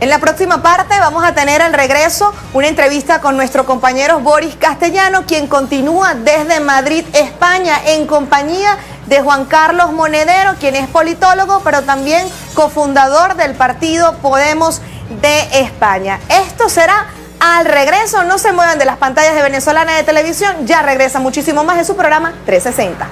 En la próxima parte vamos a tener al regreso una entrevista con nuestro compañero Boris Castellano, quien continúa desde Madrid, España, en compañía de Juan Carlos Monedero, quien es politólogo, pero también cofundador del partido Podemos de España. Esto será al regreso. No se muevan de las pantallas de Venezolana de Televisión. Ya regresa muchísimo más de su programa 360.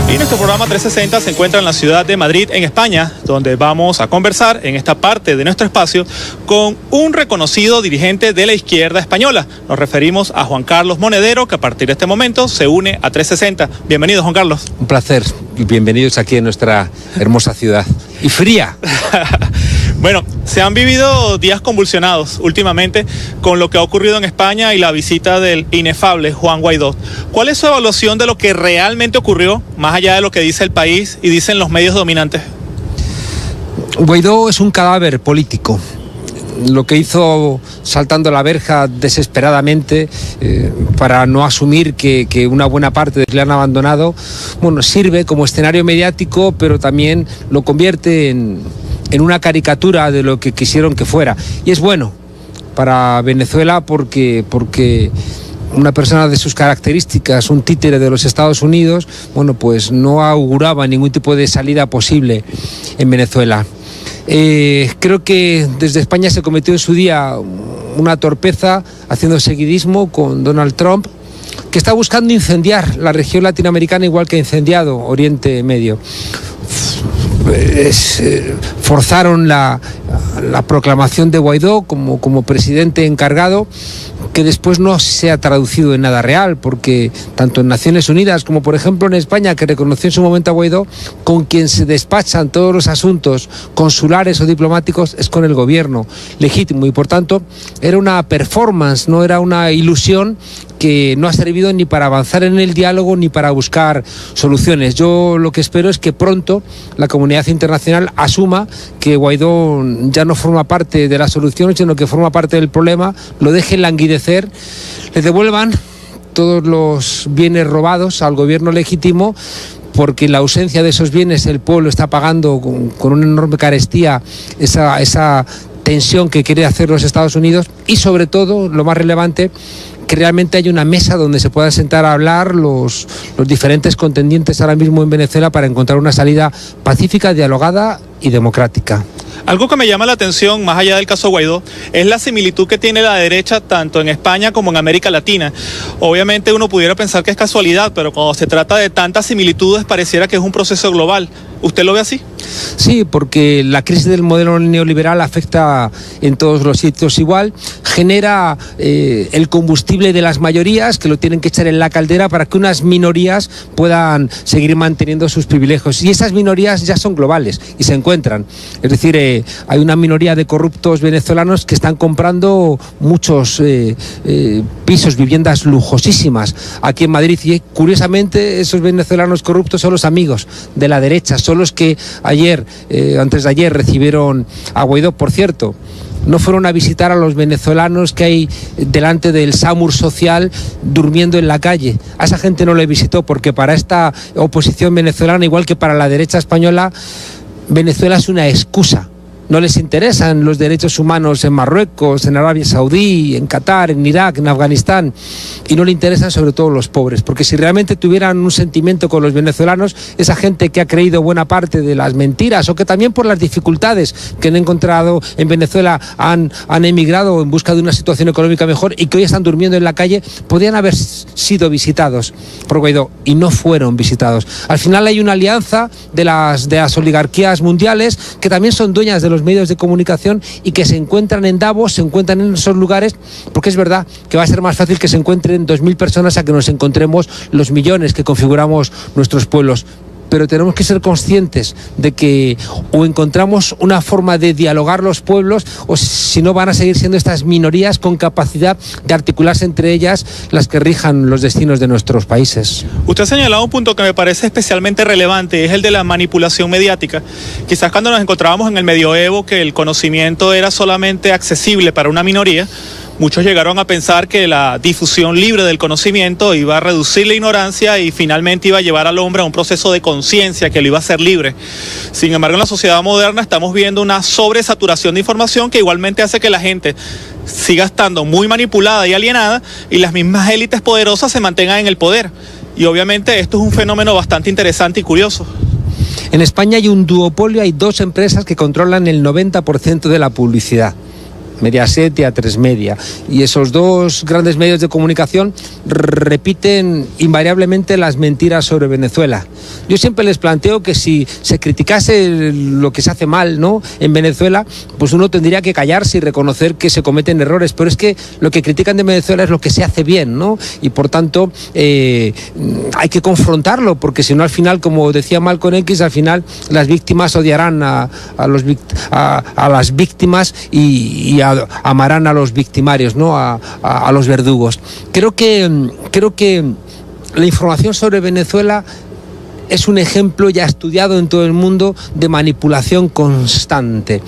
Y nuestro programa 360 se encuentra en la ciudad de Madrid, en España, donde vamos a conversar en esta parte de nuestro espacio con un reconocido dirigente de la izquierda española. Nos referimos a Juan Carlos Monedero, que a partir de este momento se une a 360. Bienvenido, Juan Carlos. Un placer y bienvenidos aquí en nuestra hermosa ciudad. Y fría. Bueno, se han vivido días convulsionados últimamente con lo que ha ocurrido en España y la visita del inefable Juan Guaidó. ¿Cuál es su evaluación de lo que realmente ocurrió, más allá de lo que dice el país y dicen los medios dominantes? Guaidó es un cadáver político. Lo que hizo saltando la verja desesperadamente para no asumir que una buena parte de los que le han abandonado, bueno, sirve como escenario mediático, pero también lo convierte en una caricatura de lo que quisieron que fuera. Y es bueno para Venezuela porque una persona de sus características, un títere de los Estados Unidos, bueno, pues no auguraba ningún tipo de salida posible en Venezuela. Creo que desde España se cometió en su día una torpeza haciendo seguidismo con Donald Trump, que está buscando incendiar la región latinoamericana igual que ha incendiado Oriente Medio. Forzaron la proclamación de Guaidó como presidente encargado, que después no se ha traducido en nada real, porque tanto en Naciones Unidas como por ejemplo en España, que reconoció en su momento a Guaidó, con quien se despachan todos los asuntos consulares o diplomáticos es con el gobierno legítimo, y por tanto era una performance, no era una ilusión que no ha servido ni para avanzar en el diálogo ni para buscar soluciones. Yo lo que espero es que pronto la comunidad internacional asuma que Guaidó ya no forma parte de la solución, sino que forma parte del problema, lo dejen languidecer, le devuelvan todos los bienes robados al gobierno legítimo, porque en la ausencia de esos bienes el pueblo está pagando con una enorme carestía esa tensión que quiere hacer los Estados Unidos, y sobre todo, lo más relevante, que realmente hay una mesa donde se puedan sentar a hablar los diferentes contendientes ahora mismo en Venezuela para encontrar una salida pacífica, dialogada y democrática. Algo que me llama la atención, más allá del caso Guaidó, es la similitud que tiene la derecha tanto en España como en América Latina. Obviamente uno pudiera pensar que es casualidad, pero cuando se trata de tantas similitudes pareciera que es un proceso global. ¿Usted lo ve así? Sí, porque la crisis del modelo neoliberal afecta en todos los sitios igual, genera el combustible de las mayorías que lo tienen que echar en la caldera para que unas minorías puedan seguir manteniendo sus privilegios. Y esas minorías ya son globales y se encuentran. Es decir, hay una minoría de corruptos venezolanos que están comprando muchos pisos, viviendas lujosísimas aquí en Madrid, y curiosamente esos venezolanos corruptos son los amigos de la derecha, son los que antes de ayer recibieron a Guaidó. Por cierto, no fueron a visitar a los venezolanos que hay delante del SAMUR social durmiendo en la calle. A esa gente no le visitó, porque para esta oposición venezolana, igual que para la derecha española, Venezuela es una excusa. No les interesan los derechos humanos en Marruecos, en Arabia Saudí, en Qatar, en Irak, en Afganistán, y no le interesan sobre todo los pobres, porque si realmente tuvieran un sentimiento con los venezolanos, esa gente que ha creído buena parte de las mentiras, o que también por las dificultades que han encontrado en Venezuela han emigrado en busca de una situación económica mejor y que hoy están durmiendo en la calle, podrían haber sido visitados por Guaidó y no fueron visitados. Al final hay una alianza de las oligarquías mundiales que también son dueñas de los medios de comunicación y que se encuentran en Davos, se encuentran en esos lugares, porque es verdad que va a ser más fácil que se encuentren 2.000 personas a que nos encontremos los millones que configuramos nuestros pueblos. pero tenemos que ser conscientes de que o encontramos una forma de dialogar los pueblos, o si no van a seguir siendo estas minorías con capacidad de articularse entre ellas las que rijan los destinos de nuestros países. Usted ha señalado un punto que me parece especialmente relevante, es el de la manipulación mediática. Quizás cuando nos encontrábamos en el medioevo, que el conocimiento era solamente accesible para una minoría, muchos llegaron a pensar que la difusión libre del conocimiento iba a reducir la ignorancia y finalmente iba a llevar al hombre a un proceso de conciencia que lo iba a hacer libre. Sin embargo, en la sociedad moderna estamos viendo una sobresaturación de información que igualmente hace que la gente siga estando muy manipulada y alienada y las mismas élites poderosas se mantengan en el poder. Y obviamente esto es un fenómeno bastante interesante y curioso. En España hay un duopolio, hay dos empresas que controlan el 90% de la publicidad. Mediaset y A3 Media, y esos dos grandes medios de comunicación repiten invariablemente las mentiras sobre Venezuela. Yo siempre les planteo que si se criticase lo que se hace mal, ¿no?, en Venezuela, pues uno tendría que callarse y reconocer que se cometen errores, pero es que lo que critican de Venezuela es lo que se hace bien, ¿no? Y por tanto hay que confrontarlo, porque si no, al final, como decía Malcolm X, al final las víctimas odiarán a las víctimas y amarán a los victimarios, ¿no?, a los verdugos. Creo que la información sobre Venezuela es un ejemplo ya estudiado en todo el mundo de manipulación constante.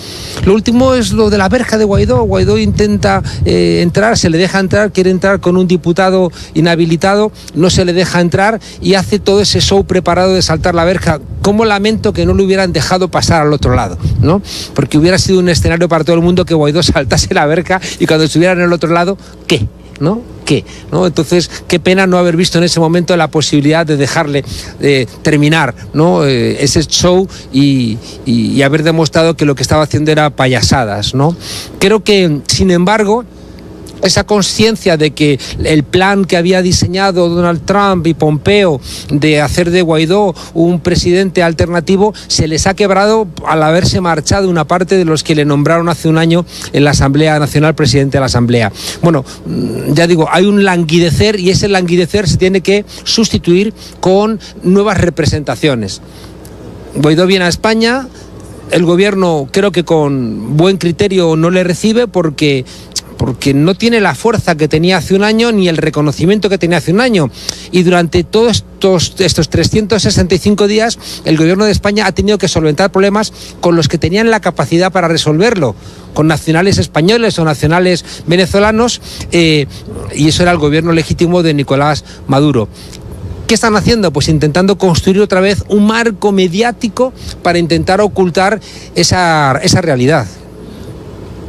Lo último es lo de la verja de Guaidó. Guaidó intenta entrar, se le deja entrar, quiere entrar con un diputado inhabilitado, no se le deja entrar y hace todo ese show preparado de saltar la verja. Cómo lamento que no lo hubieran dejado pasar al otro lado, ¿no? Porque hubiera sido un escenario para todo el mundo que Guaidó saltase la verja y cuando estuviera en el otro lado, ¿qué? ¿No? ¿Qué? ¿No? Entonces, qué pena no haber visto en ese momento la posibilidad de dejarle terminar, ¿no?, ese show y haber demostrado que lo que estaba haciendo era payasadas, ¿no? Creo que, sin embargo, esa conciencia de que el plan que había diseñado Donald Trump y Pompeo de hacer de Guaidó un presidente alternativo se les ha quebrado al haberse marchado una parte de los que le nombraron hace un año en la Asamblea Nacional presidente de la Asamblea. Bueno, ya digo, hay un languidecer y ese languidecer se tiene que sustituir con nuevas representaciones. Guaidó viene a España, el gobierno creo que con buen criterio no le recibe porque no tiene la fuerza que tenía hace un año ni el reconocimiento que tenía hace un año. Y durante todos estos 365 días el gobierno de España ha tenido que solventar problemas con los que tenían la capacidad para resolverlo, con nacionales españoles o nacionales venezolanos, y eso era el gobierno legítimo de Nicolás Maduro. ¿Qué están haciendo? Pues intentando construir otra vez un marco mediático para intentar ocultar esa realidad.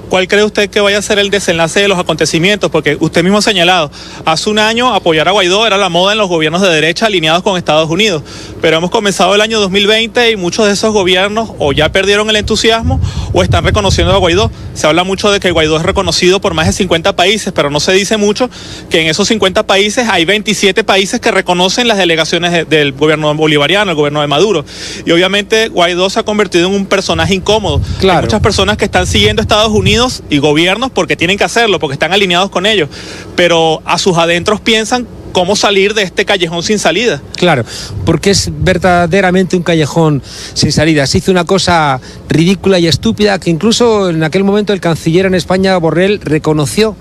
¿Cuál cree usted que vaya a ser el desenlace de los acontecimientos? Porque usted mismo ha señalado, hace un año apoyar a Guaidó era la moda en los gobiernos de derecha alineados con Estados Unidos, pero hemos comenzado el año 2020 y muchos de esos gobiernos o ya perdieron el entusiasmo o están reconociendo a Guaidó. Se habla mucho de que Guaidó es reconocido por más de 50 países, pero no se dice mucho que en esos 50 países hay 27 países que reconocen las delegaciones del gobierno bolivariano, el gobierno de Maduro. Y obviamente Guaidó se ha convertido en un personaje incómodo. Claro. Hay muchas personas que están siguiendo a Estados Unidos y gobiernos porque tienen que hacerlo, porque están alineados con ellos, pero a sus adentros piensan cómo salir de este callejón sin salida. Claro, porque es verdaderamente un callejón sin salida. Se hizo una cosa ridícula y estúpida que incluso en aquel momento el canciller en España, Borrell, reconoció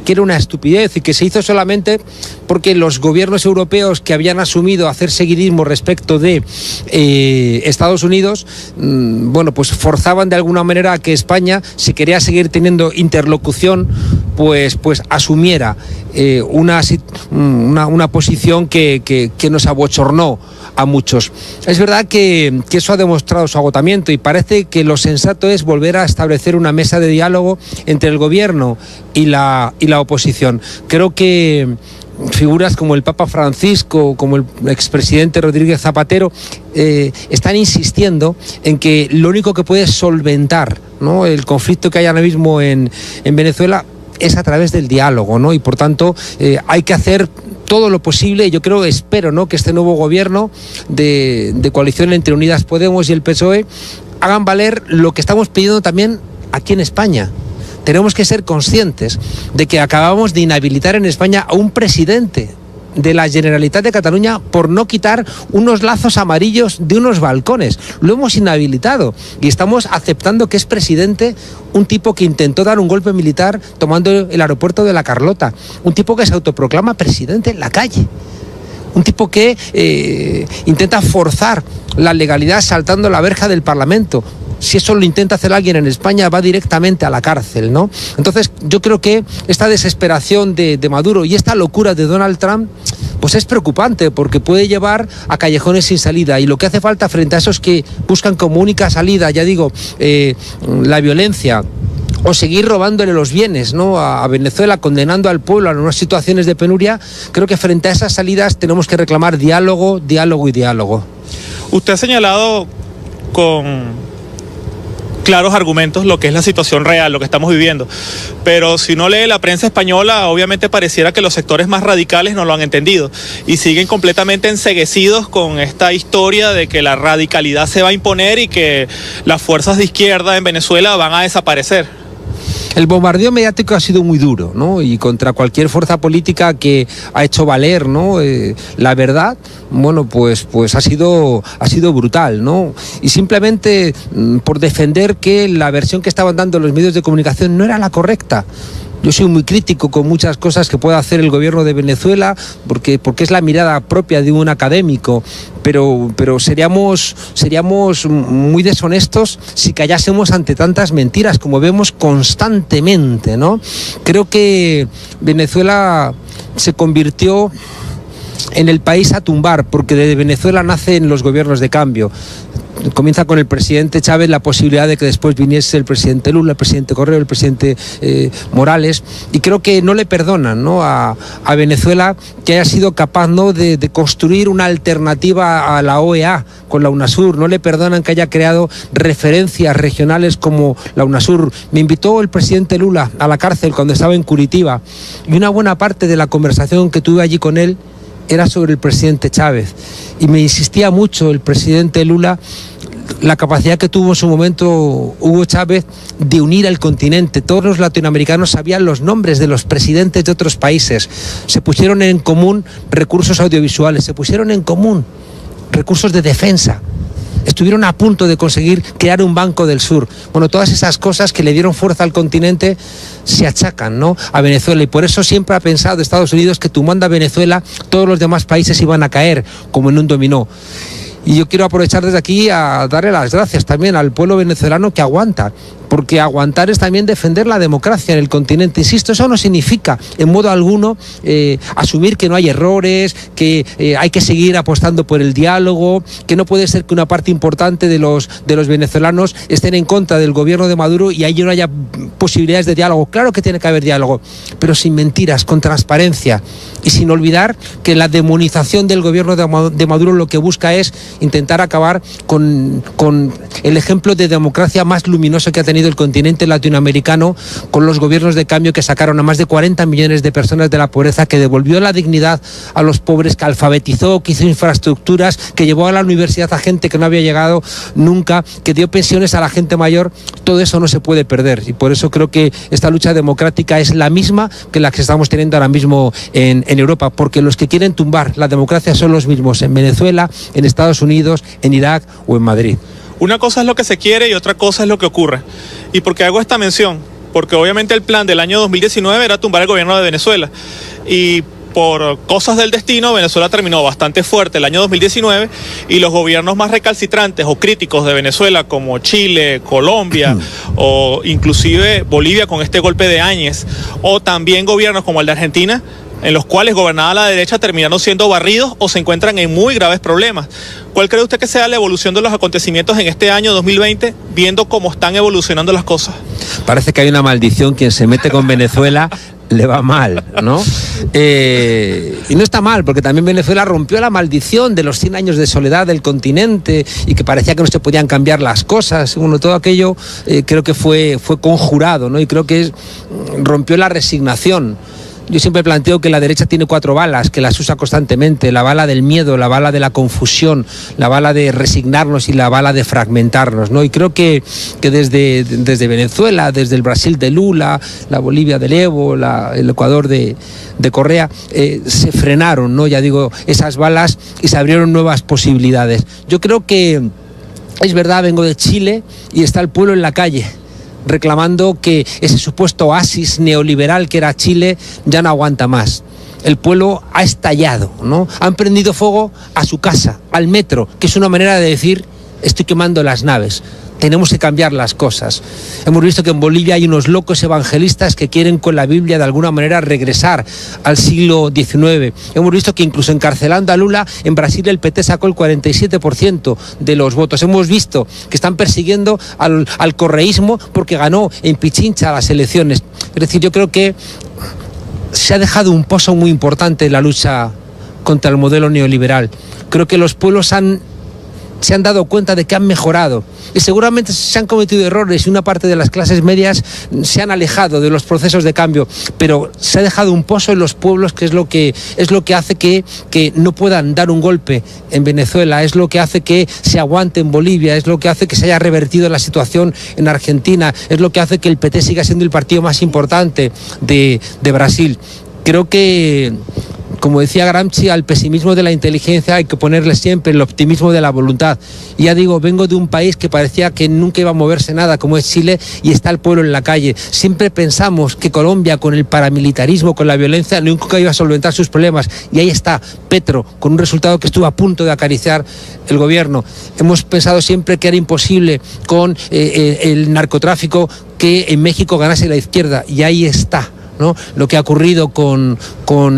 que era una estupidez y que se hizo solamente porque los gobiernos europeos que habían asumido hacer seguidismo respecto de Estados Unidos, bueno, pues forzaban de alguna manera a que España, si quería seguir teniendo interlocución, pues asumiera una posición que nos abochornó a muchos. Es verdad que eso ha demostrado su agotamiento y parece que lo sensato es volver a establecer una mesa de diálogo entre el gobierno y la oposición. Creo que figuras como el Papa Francisco, como el expresidente Rodríguez Zapatero, están insistiendo en que lo único que puede solventar, ¿no?, el conflicto que hay ahora mismo en Venezuela es a través del diálogo, ¿no? Y por tanto hay que hacer todo lo posible. Yo creo, espero, ¿no?, que este nuevo gobierno de coalición entre Unidas Podemos y el PSOE hagan valer lo que estamos pidiendo también aquí en España. Tenemos que ser conscientes de que acabamos de inhabilitar en España a un presidente de la Generalitat de Cataluña por no quitar unos lazos amarillos de unos balcones. Lo hemos inhabilitado y estamos aceptando que es presidente un tipo que intentó dar un golpe militar tomando el aeropuerto de La Carlota, un tipo que se autoproclama presidente en la calle, un tipo que intenta forzar la legalidad saltando la verja del Parlamento. Si eso lo intenta hacer alguien en España, va directamente a la cárcel, ¿no? Entonces, yo creo que esta desesperación de Maduro y esta locura de Donald Trump, pues es preocupante, porque puede llevar a callejones sin salida. Y lo que hace falta frente a esos que buscan como única salida, ya digo, la violencia, o seguir robándole los bienes, ¿no?, a Venezuela, condenando al pueblo a unas situaciones de penuria, creo que frente a esas salidas tenemos que reclamar diálogo, diálogo y diálogo. Usted ha señalado con claros argumentos lo que es la situación real, lo que estamos viviendo, pero si uno lee la prensa española, obviamente pareciera que los sectores más radicales no lo han entendido y siguen completamente enceguecidos con esta historia de que la radicalidad se va a imponer y que las fuerzas de izquierda en Venezuela van a desaparecer. El bombardeo mediático ha sido muy duro, ¿no? Y contra cualquier fuerza política que ha hecho valer, ¿no?, la verdad, bueno, pues ha sido brutal, ¿no? Y simplemente por defender que la versión que estaban dando los medios de comunicación no era la correcta. Yo soy muy crítico con muchas cosas que pueda hacer el gobierno de Venezuela, porque es la mirada propia de un académico, pero seríamos muy deshonestos si callásemos ante tantas mentiras, como vemos constantemente, ¿no? Creo que Venezuela se convirtió en el país a tumbar, porque de Venezuela nacen los gobiernos de cambio. Comienza con el presidente Chávez la posibilidad de que después viniese el presidente Lula, el presidente Correa, el presidente Morales, y creo que no le perdonan, ¿no?, a Venezuela que haya sido capaz, ¿no?, de construir una alternativa a la OEA con la UNASUR. No le perdonan que haya creado referencias regionales como la UNASUR. Me invitó el presidente Lula a la cárcel cuando estaba en Curitiba, y una buena parte de la conversación que tuve allí con él era sobre el presidente Chávez, y me insistía mucho el presidente Lula la capacidad que tuvo en su momento Hugo Chávez de unir al continente. Todos los latinoamericanos sabían los nombres de los presidentes de otros países, se pusieron en común recursos audiovisuales, se pusieron en común recursos de defensa, estuvieron a punto de conseguir crear un Banco del Sur. Bueno, todas esas cosas que le dieron fuerza al continente se achacan, ¿no?, a Venezuela, y por eso siempre ha pensado Estados Unidos que tumbando a Venezuela todos los demás países iban a caer como en un dominó. Y yo quiero aprovechar desde aquí a darle las gracias también al pueblo venezolano que aguanta, porque aguantar es también defender la democracia en el continente. Insisto, eso no significa en modo alguno asumir que no hay errores, que hay que seguir apostando por el diálogo, que no puede ser que una parte importante de los venezolanos estén en contra del gobierno de Maduro y ahí no haya posibilidades de diálogo. Claro que tiene que haber diálogo, pero sin mentiras, con transparencia y sin olvidar que la demonización del gobierno de Maduro lo que busca es intentar acabar con el ejemplo de democracia más luminoso que ha tenido el continente latinoamericano, con los gobiernos de cambio que sacaron a más de 40 millones de personas de la pobreza, que devolvió la dignidad a los pobres, que alfabetizó, que hizo infraestructuras, que llevó a la universidad a gente que no había llegado nunca, que dio pensiones a la gente mayor. Todo eso no se puede perder, y por eso creo que esta lucha democrática es la misma que la que estamos teniendo ahora mismo en Europa, porque los que quieren tumbar la democracia son los mismos en Venezuela, en Estados Unidos, en Irak o en Madrid. Una cosa es lo que se quiere y otra cosa es lo que ocurre. ¿Y por qué hago esta mención? Porque obviamente el plan del año 2019 era tumbar el gobierno de Venezuela. Y por cosas del destino, Venezuela terminó bastante fuerte el año 2019 y los gobiernos más recalcitrantes o críticos de Venezuela, como Chile, Colombia o inclusive Bolivia con este golpe de Áñez, o también gobiernos como el de Argentina, en los cuales gobernaba la derecha, terminaron siendo barridos o se encuentran en muy graves problemas. ¿Cuál cree usted que sea la evolución de los acontecimientos en este año 2020, viendo cómo están evolucionando las cosas? Parece que hay una maldición, quien se mete con Venezuela le va mal, ¿no? Y no está mal, porque también Venezuela rompió la maldición de los 100 años de soledad del continente y que parecía que no se podían cambiar las cosas. Bueno, todo aquello creo que fue conjurado, ¿no? Y creo que rompió la resignación Yo siempre planteo que la derecha tiene 4 balas, que las usa constantemente: la bala del miedo, la bala de la confusión, la bala de resignarnos y la bala de fragmentarnos, ¿no? Y creo que desde Venezuela, desde el Brasil de Lula, la Bolivia de Evo, el Ecuador de Correa, se frenaron, ¿no? Ya digo, esas balas, y se abrieron nuevas posibilidades. Yo creo que es verdad, vengo de Chile y está el pueblo en la calle reclamando que ese supuesto oasis neoliberal que era Chile ya no aguanta más. El pueblo ha estallado, ¿no? Han prendido fuego a su casa, al metro, que es una manera de decir: estoy quemando las naves. Tenemos que cambiar las cosas. Hemos visto que en Bolivia hay unos locos evangelistas que quieren con la Biblia de alguna manera regresar al siglo XIX. Hemos visto que incluso encarcelando a Lula, en Brasil el PT sacó el 47% de los votos. Hemos visto que están persiguiendo al correísmo porque ganó en Pichincha las elecciones. Es decir, yo creo que se ha dejado un pozo muy importante en la lucha contra el modelo neoliberal. Creo que los pueblos se han dado cuenta de que han mejorado, y seguramente se han cometido errores y una parte de las clases medias se han alejado de los procesos de cambio, pero se ha dejado un pozo en los pueblos, que es lo que hace que no puedan dar un golpe en Venezuela, es lo que hace que se aguante en Bolivia, es lo que hace que se haya revertido la situación en Argentina, es lo que hace que el PT siga siendo el partido más importante de Brasil. Creo que, como decía Gramsci, al pesimismo de la inteligencia hay que ponerle siempre el optimismo de la voluntad. Y ya digo, vengo de un país que parecía que nunca iba a moverse nada, como es Chile, y está el pueblo en la calle. Siempre pensamos que Colombia, con el paramilitarismo, con la violencia, nunca iba a solventar sus problemas. Y ahí está Petro, con un resultado que estuvo a punto de acariciar el gobierno. Hemos pensado siempre que era imposible con el narcotráfico que en México ganase la izquierda, y ahí está, ¿no? Lo que ha ocurrido con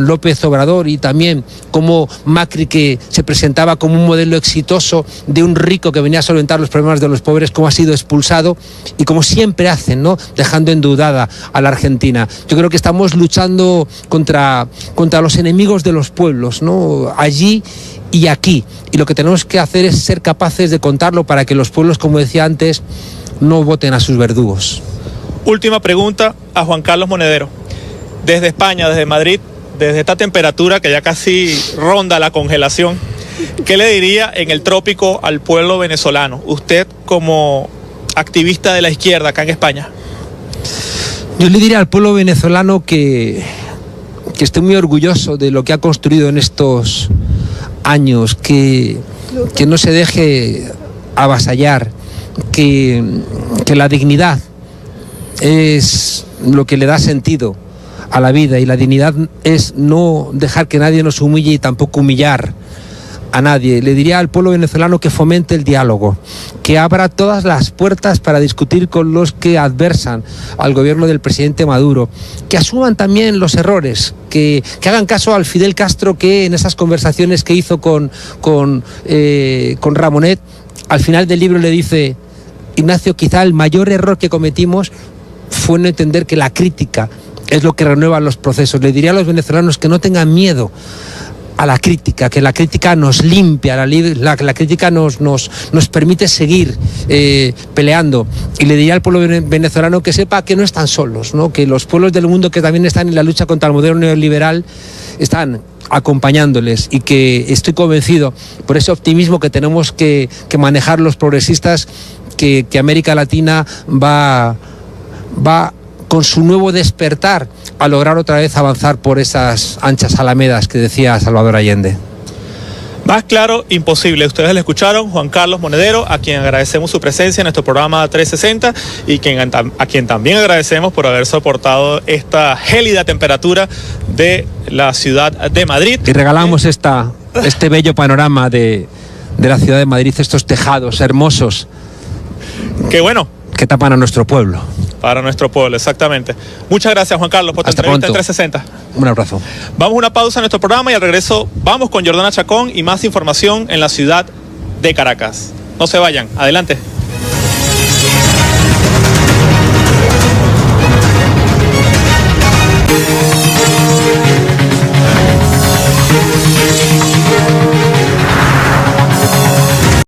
López Obrador, y también como Macri, que se presentaba como un modelo exitoso de un rico que venía a solventar los problemas de los pobres, como ha sido expulsado, y como siempre hacen, ¿no? Dejando endeudada a la Argentina. Yo creo que estamos luchando contra los enemigos de los pueblos, ¿no? Allí y aquí, y lo que tenemos que hacer es ser capaces de contarlo para que los pueblos, como decía antes, no voten a sus verdugos. Última pregunta a Juan Carlos Monedero. Desde España, desde Madrid, desde esta temperatura que ya casi ronda la congelación, ¿qué le diría en el trópico al pueblo venezolano? Usted, como activista de la izquierda acá en España. Yo le diría al pueblo venezolano que esté muy orgulloso de lo que ha construido en estos años, que no se deje avasallar, que la dignidad es lo que le da sentido a la vida, y la dignidad es no dejar que nadie nos humille y tampoco humillar a nadie. Le diría al pueblo venezolano que fomente el diálogo, que abra todas las puertas para discutir con los que adversan al gobierno del presidente Maduro, que asuman también los errores, que hagan caso al Fidel Castro, que en esas conversaciones que hizo con Ramonet, al final del libro le dice: Ignacio, quizá el mayor error que cometimos fue no entender que la crítica es lo que renueva los procesos. Le diría a los venezolanos que no tengan miedo a la crítica, que la crítica nos limpia, la crítica nos permite seguir peleando. Y le diría al pueblo venezolano que sepa que no están solos, ¿no? Que los pueblos del mundo que también están en la lucha contra el modelo neoliberal están acompañándoles, y que estoy convencido, por ese optimismo que tenemos que manejar los progresistas, que América Latina va con su nuevo despertar a lograr otra vez avanzar por esas anchas alamedas que decía Salvador Allende. Más claro, imposible. Ustedes le escucharon, Juan Carlos Monedero, a quien agradecemos su presencia en nuestro programa 360 y a quien también agradecemos por haber soportado esta gélida temperatura de la ciudad de Madrid. Y regalamos este bello panorama de la ciudad de Madrid, estos tejados hermosos. Qué bueno. Que tapan a nuestro pueblo. Para nuestro pueblo, exactamente. Muchas gracias, Juan Carlos, por tu entrevista en 360. Un abrazo. Vamos a una pausa en nuestro programa y al regreso vamos con Jordana Chacón y más información en la ciudad de Caracas. No se vayan, adelante.